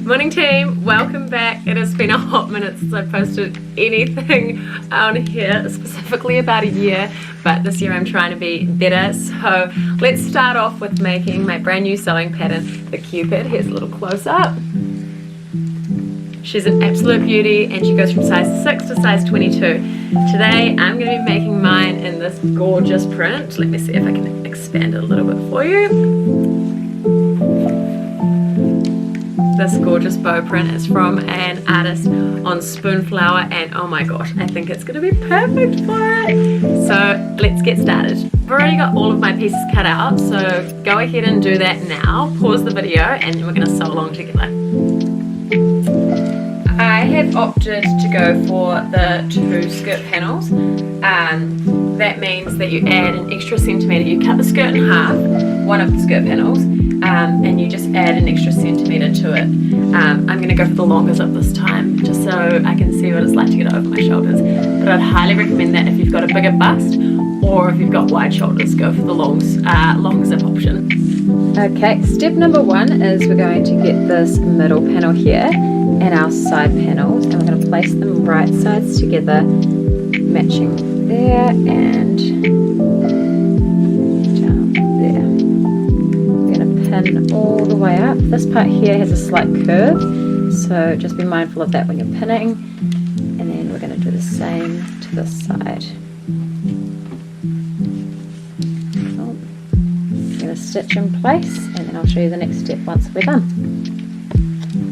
Morning team, welcome back. It has been a hot minute since I posted anything on here, specifically about a year, but this year I'm trying to be better. So let's start off with making my brand new sewing pattern, the Cupid. Here's a little close up. She's an absolute beauty and she goes from size 6 to size 22. Today I'm going to be making mine in this gorgeous print. Let me see if I can expand it a little bit for you. This gorgeous bow print is from an artist on Spoonflower, and oh my gosh, I think it's going to be perfect for it. So let's get started. I've already got all of my pieces cut out, so go ahead and do that now. Pause the video and then we're going to sew along together. I have opted to go for the 2 skirt panels. That means that you add an extra centimetre. You cut the skirt in half, one of the skirt panels, and you just add an extra centimetre to it. I'm going to go for the longer zip this time, just so I can see what it's like to get it over my shoulders. But I'd highly recommend that if you've got a bigger bust or if you've got wide shoulders, go for the long zip option. Okay, step number 1 is we're going to get this middle panel here and our side panels, and we're going to place them right sides together, matching there and down there. We're going to pin all the way up. This part here has a slight curve, so just be mindful of that when you're pinning. And then we're going to do the same to this side. Cool. I'm going to stitch in place, and then I'll show you the next step once we're done.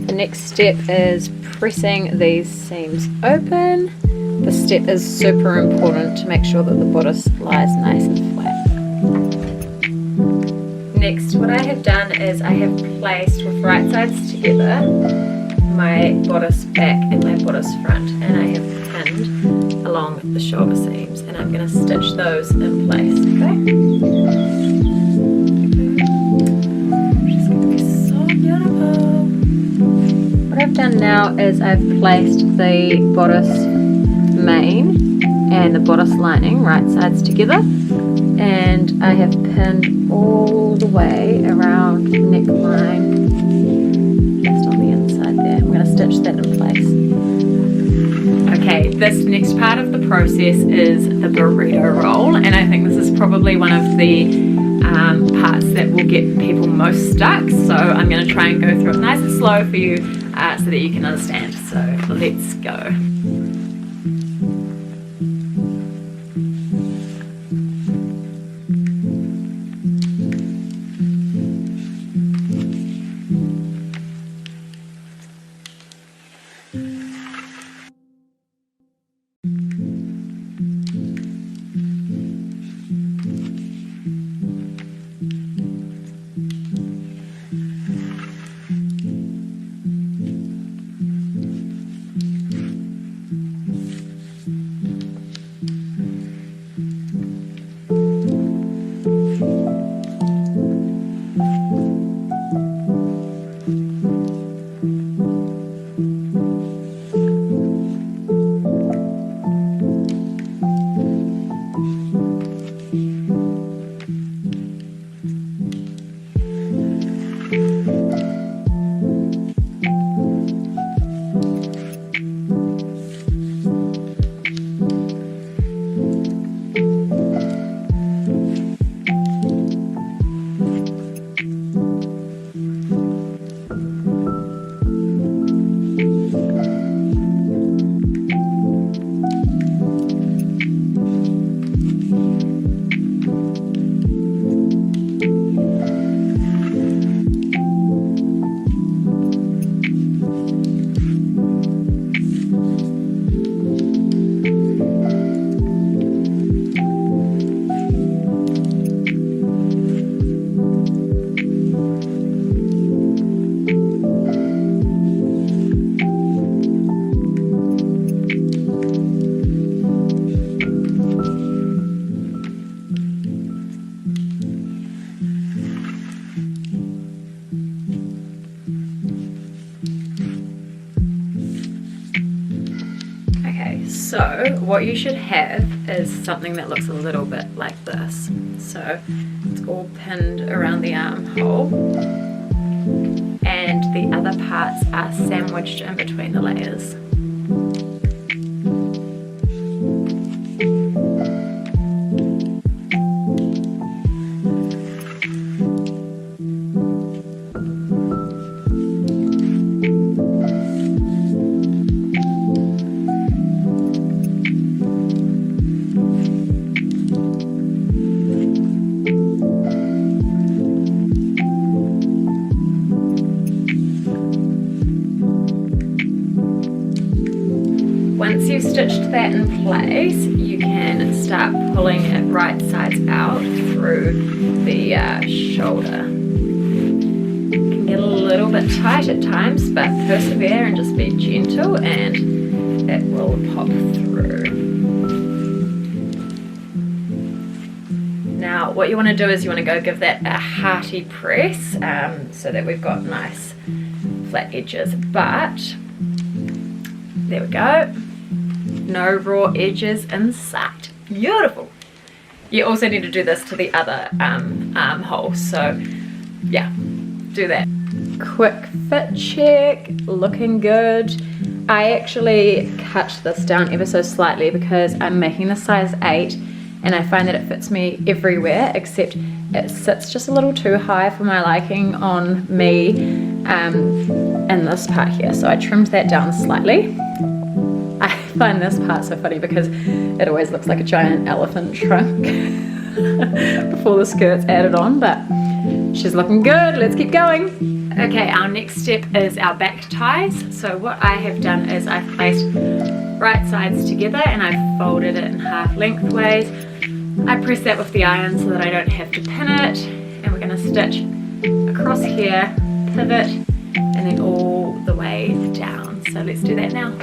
The next step is pressing these seams open. This step is super important to make sure that the bodice lies nice and flat. Next, what I have done is I have placed with right sides together my bodice back and my bodice front, and I have pinned along the shoulder seams, and I'm going to stitch those in place. Okay? Which is going to be so beautiful. What I've done now is I've placed the bodice main and the bodice lining right sides together, and I have pinned all the way around the neckline just on the inside there. I'm going to stitch that in place. Okay, this next part of the process is the burrito roll, and I think this is probably one of the parts that will get people most stuck, so I'm going to try and go through it nice and slow for you so that you can understand. So let's go. So what you should have is something that looks a little bit like this. So it's all pinned around the armhole, and the other parts are sandwiched in between the layers. Once you've stitched that in place, you can start pulling it right sides out through the shoulder. It can get a little bit tight at times, but persevere and just be gentle and it will pop through. Now what you want to do is you want to go give that a hearty press so that we've got nice flat edges, but there we go. No raw edges in sight. Beautiful. You also need to do this to the other armhole, so yeah, do that. Quick fit check, looking good. I actually cut this down ever so slightly because I'm making the size 8 and I find that it fits me everywhere, except it sits just a little too high for my liking on me in this part here, so I trimmed that down slightly. I find this part so funny because it always looks like a giant elephant trunk before the skirt's added on, but she's looking good. Let's keep going. Okay, our next step is our back ties. So what I have done is I've placed right sides together and I've folded it in half lengthways. I press that with the iron so that I don't have to pin it, and we're going to stitch across here, pivot, and then all the way down. So let's do that now.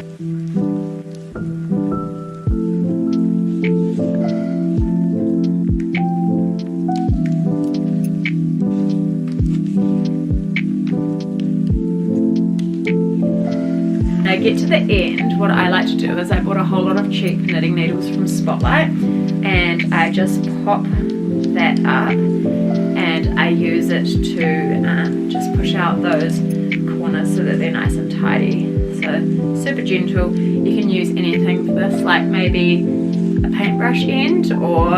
I get to the end, what I like to do is I bought a whole lot of cheap knitting needles from Spotlight and I just pop that up and I use it to just push out those corners so that they're nice and tidy. So super gentle. You can use anything for this, like maybe a paintbrush end, or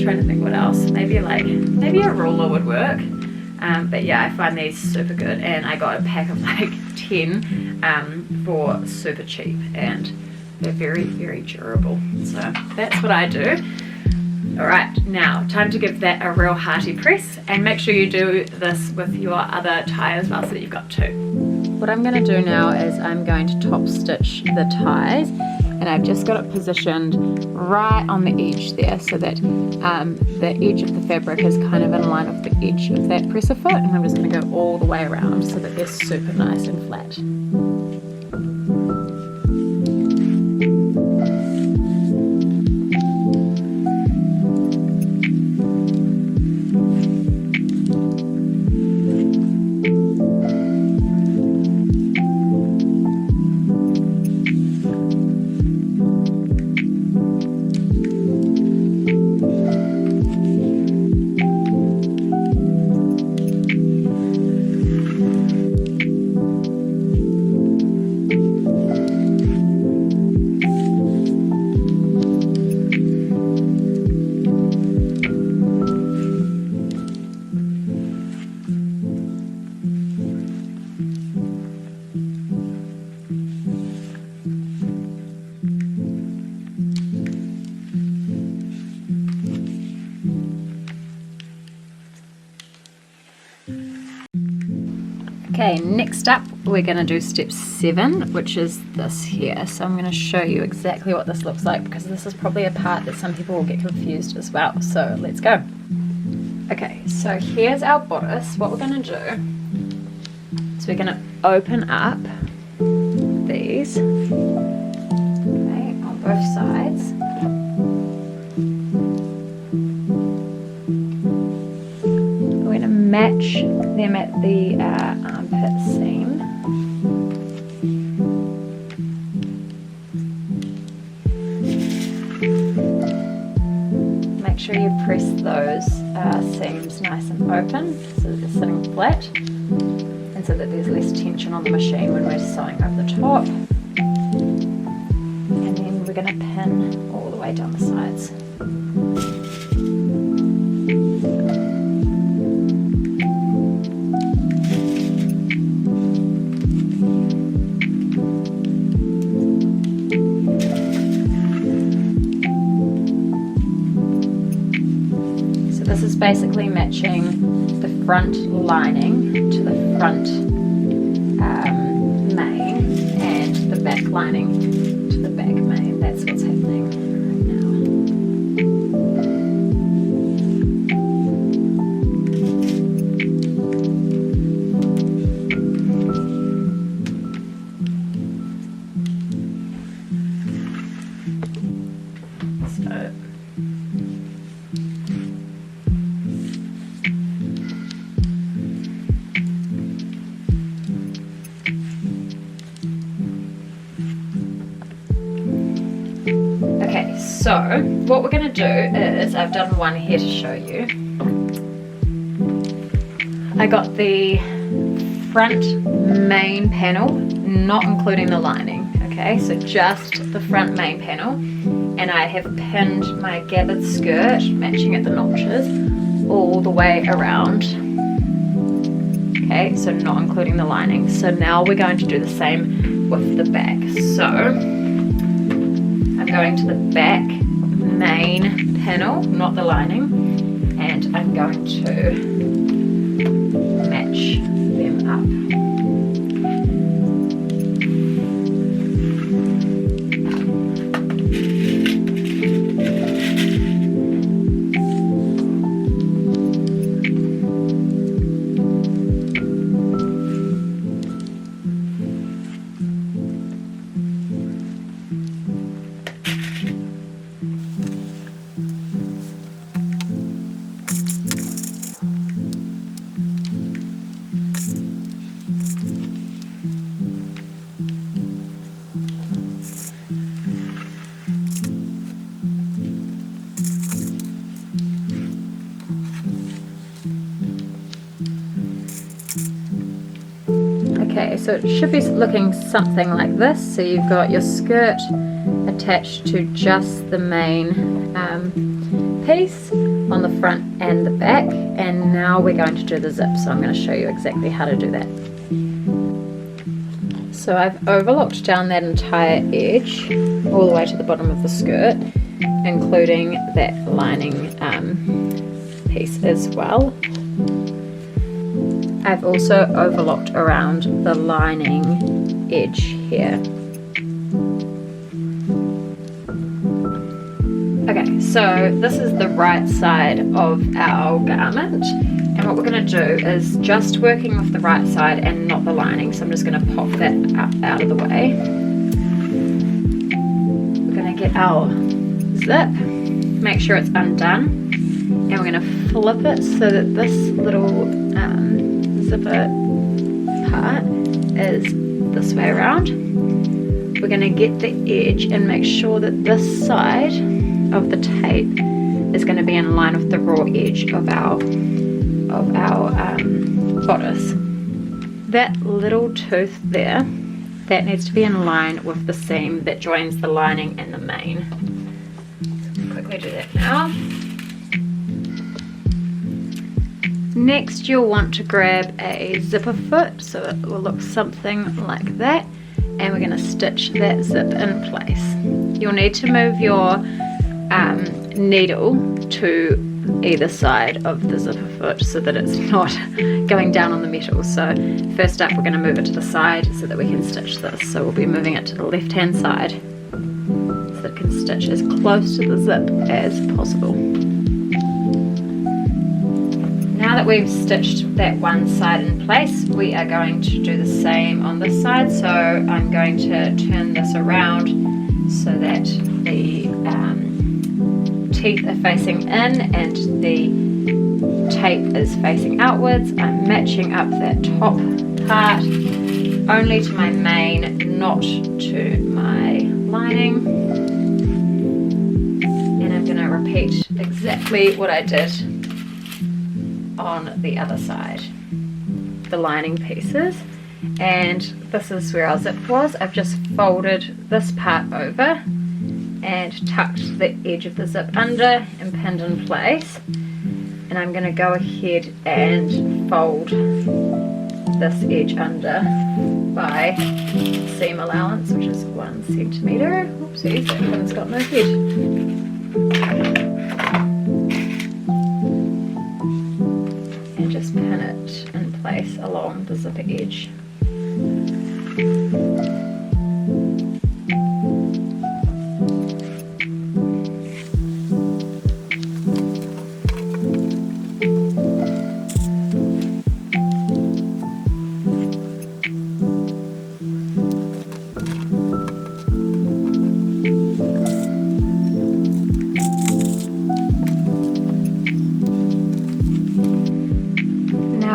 trying to think what else, maybe a ruler would work. But yeah, I find these super good, and I got a pack of like 10 for super cheap, and they're very, very durable. So that's what I do. Alright, now time to give that a real hearty press, and make sure you do this with your other tie as well so that you've got 2. What I'm going to do now is I'm going to top stitch the ties, and I've just got it positioned right on the edge there so that the edge of the fabric is kind of in line with the edge of that presser foot, and I'm just going to go all the way around so that they're super nice and flat. Okay, next up we're going to do step 7, which is this here. So I'm going to show you exactly what this looks like, because this is probably a part that some people will get confused as well. So let's go. Okay, so here's our bodice. What we're going to do is we're going to open up these, okay, on both sides. We're going to match them at the armpit seam. Make sure you press those seams nice and open so that they're sitting flat. And so that there's less tension on the machine when we're sewing over the top. And then we're going to pin all the way down the sides. This is basically matching the front lining to the front main and the back lining to the back main. That's what's happening right now. So what we're going to do is, I've done one here to show you. I got the front main panel, not including the lining, okay, so just the front main panel, and I have pinned my gathered skirt, matching at the notches, all the way around, okay, so not including the lining. So now we're going to do the same with the back. So I'm going to the back main panel, not the lining, and I'm going to match them up. Okay, so it should be looking something like this. So you've got your skirt attached to just the main piece on the front and the back, and now we're going to do the zip. So I'm going to show you exactly how to do that. So I've overlocked down that entire edge all the way to the bottom of the skirt, including that lining piece as well. I've also overlocked around the lining edge here. Okay, so this is the right side of our garment, and what we're going to do is just working with the right side and not the lining. So I'm just going to pop that up out of the way. We're going to get our zip, make sure it's undone, and we're going to flip it so that this little zipper part is this way around. We're going to get the edge and make sure that this side of the tape is going to be in line with the raw edge of our bodice. That little tooth there, that needs to be in line with the seam that joins the lining and the main. So quickly do that now. Next, you'll want to grab a zipper foot, so it will look something like that, and we're going to stitch that zip in place. You'll need to move your needle to either side of the zipper foot so that it's not going down on the metal. So first up, we're going to move it to the side so that we can stitch this. So we'll be moving it to the left hand side so that it can stitch as close to the zip as possible. Now that we've stitched that one side in place, we are going to do the same on this side. So I'm going to turn this around so that the teeth are facing in and the tape is facing outwards. I'm matching up that top part only to my main, not to my lining. And I'm going to repeat exactly what I did on the other side. the lining pieces, and this is where our zip was. I've just folded this part over and tucked the edge of the zip under and pinned in place, and I'm going to go ahead and fold this edge under by seam allowance, which is 1 centimetre. Oopsies, that pin's got no head. And just pin it in place along the zipper edge.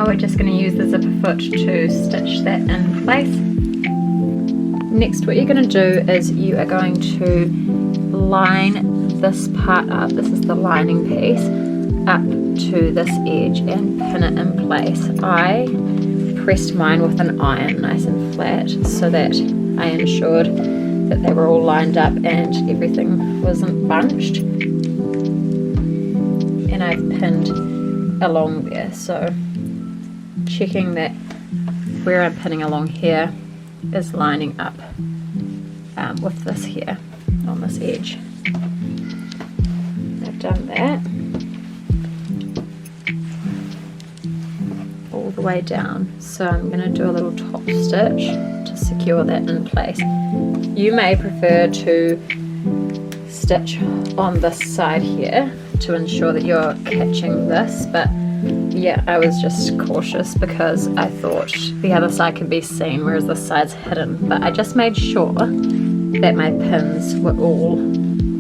We're just going to use the zipper foot to stitch that in place. Next, what you're going to do is you are going to line this part up, this is the lining piece, up to this edge and pin it in place. I pressed mine with an iron nice and flat so that I ensured that they were all lined up and everything wasn't bunched. And I've pinned along there, so checking that where I'm pinning along here is lining up with this here on this edge. I've done that all the way down, so I'm going to do a little top stitch to secure that in place. You may prefer to stitch on this side here to ensure that you're catching this, but yeah, I was just cautious because I thought the other side could be seen whereas this side's hidden, but I just made sure that my pins were all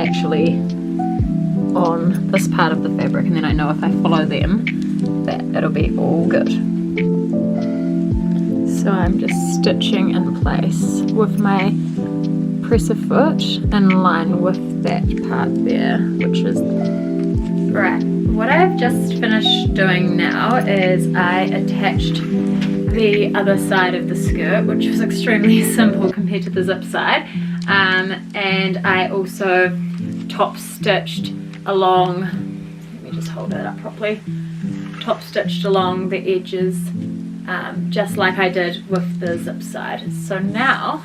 actually on this part of the fabric, and then I know if I follow them that it'll be all good. So I'm just stitching in place with my presser foot in line with that part there, which is right. What I've just finished doing now is I attached the other side of the skirt, which was extremely simple compared to the zip side, and I also top stitched along, let me just hold that up properly, top stitched along the edges just like I did with the zip side. So now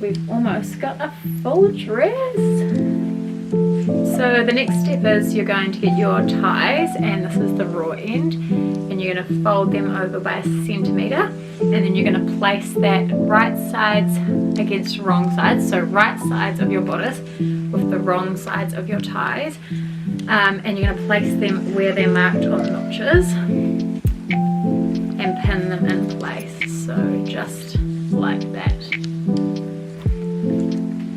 we've almost got a full dress. So the next step is you're going to get your ties, and this is the raw end, and you're going to fold them over by 1 centimetre, and then you're going to place that right sides against wrong sides, so right sides of your bodice with the wrong sides of your ties, and you're going to place them where they're marked on the notches and pin them in place, so just like that.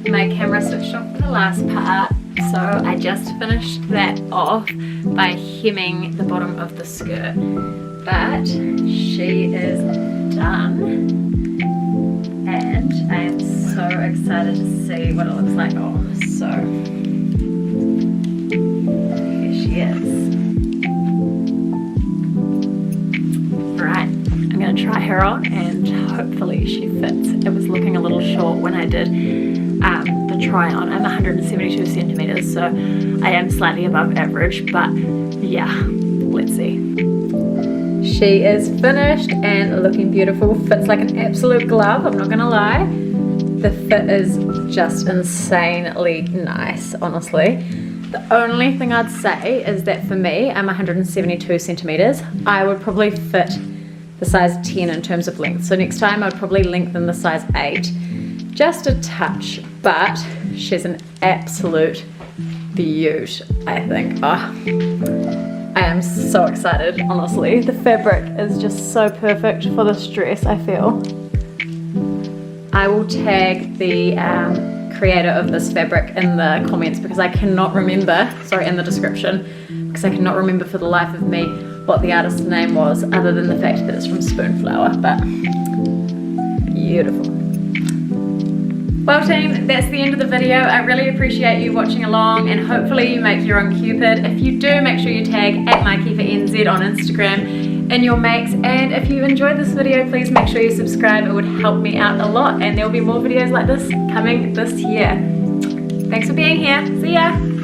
My camera switched off for the last part, so I just finished that off by hemming the bottom of the skirt, but she is done and I am so excited to see what it looks like on. So here she is. Right, I'm going to try her on and hopefully she fits. It was looking a little short when I did the try on. I'm 172 centimeters, so I am slightly above average, but yeah, let's see. She is finished and looking beautiful. Fits like an absolute glove, I'm not gonna lie. The fit is just insanely nice, honestly. The only thing I'd say is that for me, I'm 172 centimeters. I would probably fit the size 10 in terms of length. So next time I'd probably lengthen the size 8. Just a touch, but she's an absolute beaut, I think. Oh, I am so excited, honestly. The fabric is just so perfect for this dress, I feel. I will tag the creator of this fabric in the comments because I cannot remember, sorry, in the description, because I cannot remember for the life of me what the artist's name was, other than the fact that it's from Spoonflower, but beautiful. Well team, that's the end of the video. I really appreciate you watching along and hopefully you make your own Cupid. If you do, make sure you tag @MyKeeperNZ on Instagram in your makes. And if you enjoyed this video, please make sure you subscribe. It would help me out a lot, and there'll be more videos like this coming this year. Thanks for being here. See ya.